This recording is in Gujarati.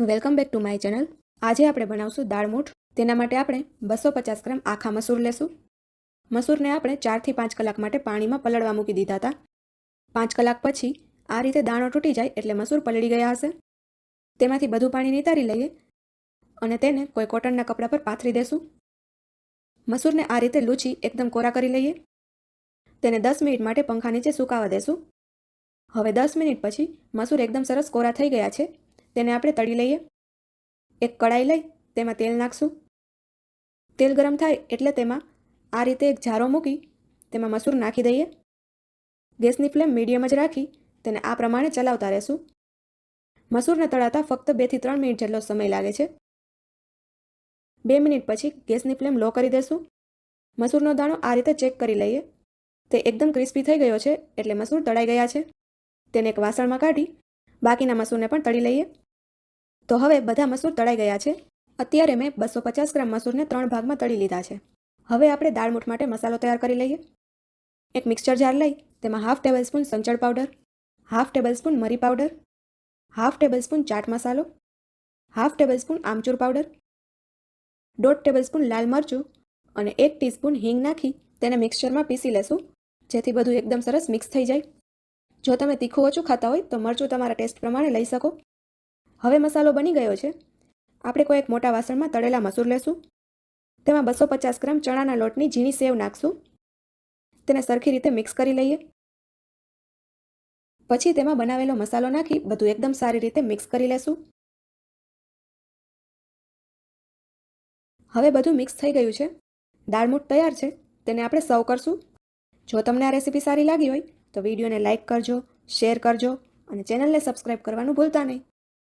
Welcome back to my channel. આજે આપણે બનાવશું દાળ મૂઠ. તેના માટે આપણે 250 ગ્રામ આખા મસૂર લેશું. મસૂરને આપણે 4 થી 5 કલાક માટે પાણીમાં પલળવા મૂકી દીધા હતા. 5 કલાક પછી આ રીતે દાણો તૂટી જાય એટલે મસૂર પલળી ગયા હશે. તેમાંથી બધું પાણી નિતારી લઈએ અને તેને કોઈ કોટનના કપડા પર પાથરી દેશું. મસૂરને આ રીતે લૂછી એકદમ કોરા કરી લઈએ. તેને 10 મિનિટ માટે પંખા નીચે સુકાવા દેશું. હવે 10 મિનિટ પછી મસૂર એકદમ સરસ કોરા થઈ ગયા છે. તેને આપણે તળી લઈએ. એક કડાઈ લઈ તેમાં તેલ નાખશું. તેલ ગરમ થાય એટલે તેમાં આ રીતે એક જારો મૂકી તેમાં મસૂર નાખી દઈએ. ગેસની ફ્લેમ મીડિયમ જ રાખી તેને આ પ્રમાણે ચલાવતા રહેશું. મસૂરને તળાતા ફક્ત 2 થી 3 મિનિટ જેટલો સમય લાગે છે. 2 મિનિટ પછી ગેસની ફ્લેમ લો કરી દેશું. મસૂરનો દાણો આ રીતે ચેક કરી લઈએ. તે એકદમ ક્રિસ્પી થઈ ગયો છે એટલે મસૂર તળાઈ ગયા છે. તેને એક વાસણમાં કાઢી બાકીના મસૂરને પણ તળી લઈએ. તો હવે બધા મસૂર તળાઈ ગયા છે. અત્યારે મેં 250 ગ્રામ મસૂરને 3 ભાગમાં તળી લીધા છે. હવે આપણે દાળ મૂઠ માટે મસાલો તૈયાર કરી લઈએ. એક મિક્સર જાર લઈ તેમાં 1/2 ટેબલસ્પૂન સંચળ પાવડર, 1/2 ટેબલસ્પૂન મરી પાવડર, 1/2 ટેબલસ્પૂન ચાટ મસાલો, 1/2 ટેબલસ્પૂન આમચૂર પાવડર, 1/2 ટેબલસ્પૂન લાલ મરચું અને 1 ટીસ્પૂન હિંગ નાખી તેને મિક્સચરમાં પીસી લેશું, જેથી બધું એકદમ સરસ મિક્સ થઈ જાય. જો તમે તીખું ઓછું ખાતા હોય તો મરચું તમારા ટેસ્ટ પ્રમાણે લઈ શકો. હવે મસાલો બની ગયો છે. આપણે કોઈ એક મોટા વાસણમાં તળેલા મસૂર લેશું. તેમાં 250 ગ્રામ ચણાના લોટની ઝીણી સેવ નાખશું. તેને સરખી રીતે મિક્સ કરી લઈએ. પછી તેમાં બનાવેલો મસાલો નાખી બધું એકદમ સારી રીતે મિક્સ કરી લેશું. હવે બધું મિક્સ થઈ ગયું છે. દાળ મૂઠ તૈયાર છે. તેને આપણે સર્વ કરશું. જો તમને આ રેસીપી સારી લાગી હોય તો વિડીયોને લાઇક કરજો, શેર કરજો અને ચેનલને સબસ્ક્રાઇબ કરવાનું ભૂલતા નહીં.